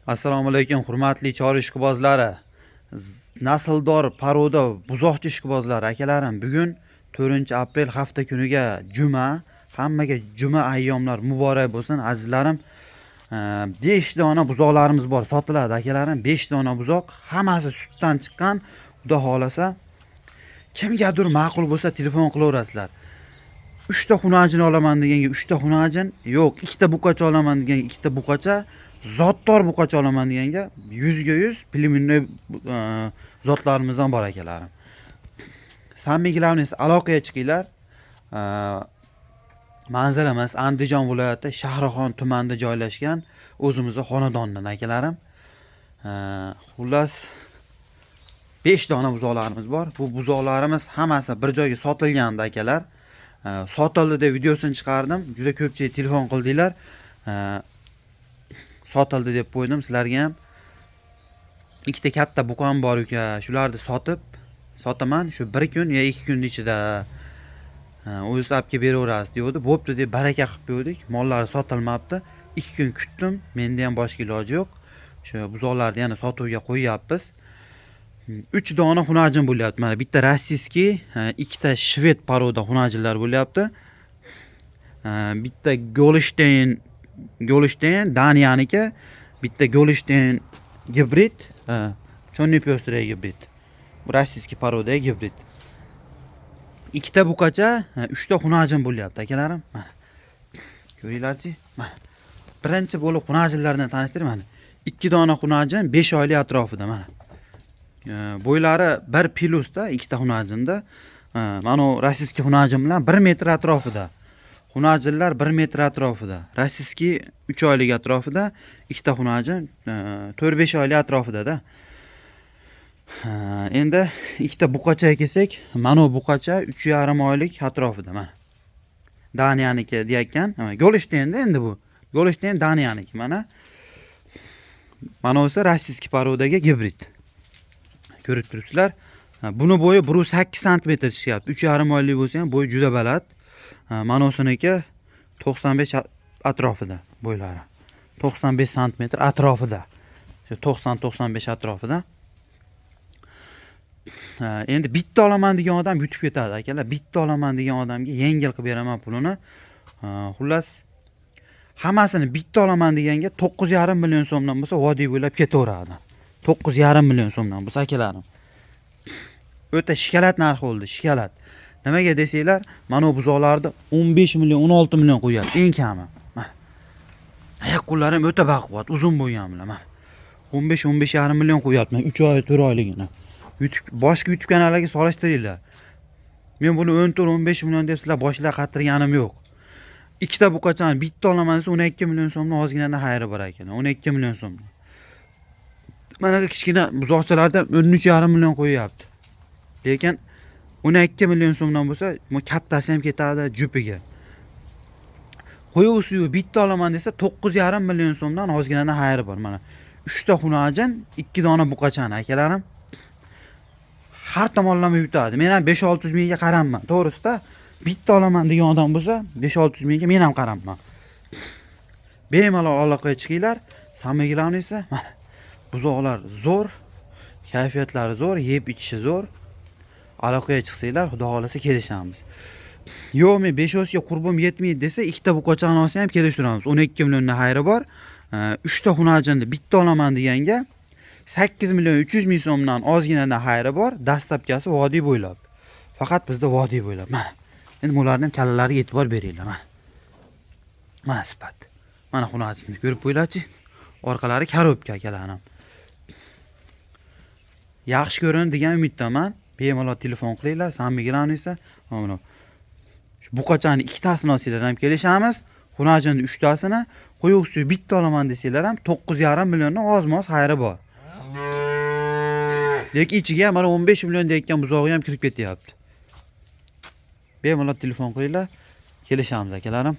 Assalomu alaykum, hurmatli chorva ishqibozlari, nasldor paroda buzoqchi ishqibozlari akalarim. Bugun 4-aprel hafta kuniga juma, hammaga juma ayyomlar muborak bo'lsin azizlarim. 5 dona buzoqlarimiz bor, sotiladi akalarim. 5 dona buzoq, hammasi sutdan chiqqan. Xudo xolasa kimgadir ma'qul bo'lsa telefon qilaverasizlar. 3 ta xunajin olaman deganga 3 ta xunajin, yo'q 2 ta buqacha olaman deganga 2 ta buqacha, zotdor buqacha olaman deganga 100 ga 100 plyumennoy zotlarimiz ham bor akalarim. Samimiy aloqaga chiqinglar. Manzaramiz Andijon viloyati Shahrixon tumanida joylashgan o'zimizning xonadondan akalarim. Xullas 5 dona buzoqlarimiz bor. Bu buzoqlarimiz hammasi bir joyga sotilgandi akalar. Sotildi deb videosini chiqardim. Juda ko'pchilik telefon qildinglar. Sotildi deb qo'ydim sizlarga ham. Ikkita katta buqam bor ekan. Shularni sotaman shu 1 kun yo 2 kun ichida. O'zi olib beraverasiz deydi. Bo'pti deb baraka qilib qo'ydik. Mollari sotilmabdi. 2 kun kutdim. Menda ham boshqa iloji yo'q. Shu buzoqlarni yana sotuvga qo'yapmiz. 3 dona xunajin bo'lyapti. Mana bitta rossiyskiy, ikkita shved paroda xunajinlar bo'lyapti. Bitta Golstein Daniyaniki, bitta Golstein gibrid, chonniy pёстрый gibrid. Bu rossiyskiy paroda gibrid. Ikkita buqacha, 3 ta xunajin bo'lyapti akalarim. Mana. Ko'ringlarchi? Mana. Birinchi bo'lib xunajinlardan tanishtirib mana. 2 dona xunajin 5 oylik atrofida mana. Bo'ylari 1 plusda, 2 ta xunajinda. Mana rossiyskiy xunajin bilan 1 metr atrofida. Xunajinlar 1 metr atrofida. Rossiyskiy 3 oylik atrofida, 2 ta xunajin 4-5 oylik atrofida-da. Endi 2 ta buqachaga kelsak, mana buqacha 3,5 oylik atrofida mana. Daniyaniki deyotgan, Golstein-da endi bu. Golstein Daniyaniki mana. Mana o'sa rossiyskiy parodaga gibrid. Ko'rib turibsizlar. Buni bo'yi 1,8 sm chiqyapti. 3,5 oylik bo'lsa ham bo'yi juda baland. Mana o'siniki 95 atrofida bo'ylari. 95 sm atrofida. 90-95 atrofida. Endi bitta olaman degan odam yutib ketadi akalar. Bitta olaman degan odamga yengil qilib beraman pulini. Xullas hammasini bitta olaman deganga 9,5 million so'mdan bo'lsa vodiy bo'ylab ketaveradi. 9,5 million so'mdan bo'lsa akalarim. O'ta shikalat narxi bo'ldi, shikalat. Nimaga desanglar, mana bu buzoqlarni 15 million, 16 million qo'yadi eng kami. Mana. Oyoq qo'llarim o'ta baquvvat, uzun bo'lganlar mana. 15-15,5 million qo'yapman 3 oy, 4 oyligini. Boshqa YouTube kanallarga solishtiringlar. Men buni 14-15 million deb sizlar boshlar qatirganim yo'q. Ikkita buqachani bitta olaman desa 12 million so'mdan ozgina xayri bor ekan. 12 million so'mdan. Mana bu kichkina buzoqchalarda 13,5 million qo'yapti. Lekin 12 million so'mdan bo'lsa, bu kattasi ham ketadi jupiga. Qo'yib suyu bitta olaman desa 9,5 million so'mdan ozgina xayri bor. Mana 3 ta xunajin, 2 dona buqachani akalarim. Har tomonlama yutadi. Men ham 5-600 mingga qaramman. To'g'risida, bitta olaman degan odam bo'lsa, 5-600 mingga men ham qaramman. Bemalol aloqaga chiqinglar. Samimiy esa mana buzoqlar zo'r, kayfiyatlari zo'r, yeb ichishi zo'r. Aloqaga chiqsanglar, xudo xolasa kelishamiz. Yo'q, men 5 ga qurbim yetmaydi desa, ikkita buqachani olsa ham kelishtiramiz. 12 milliondan xayri bor. 3 ta xunajinni bitta olaman deganga 8 million 300 ming so'mdan ozginadan xayri bor. Dastlabkasi vodiy bo'ylab. Faqat bizda vodiy bo'ylab. Mana. Endi ularning kallalariga e'tibor beringlar, mana. Mana sifat. Mana xunajinni ko'rib qo'ylarchi. Orqalari karobka akalarim. Yaxshi ko'rin degan umiddaman. Bemalol telefon qilinglar, samimiy esa mana shu buqachani ikkitasini olsanglar ham kelishamiz. Xunajinni 3 tasini, qo'yuq suyu bitta olaman desanglar ham 9,5 milliondan oz-moz xayri bor. Lekin ichiga mana 15 million deyotgan buzog'i ham kirib ketyapti. Bemalol telefon qilinglar, kelishamiz akalarim.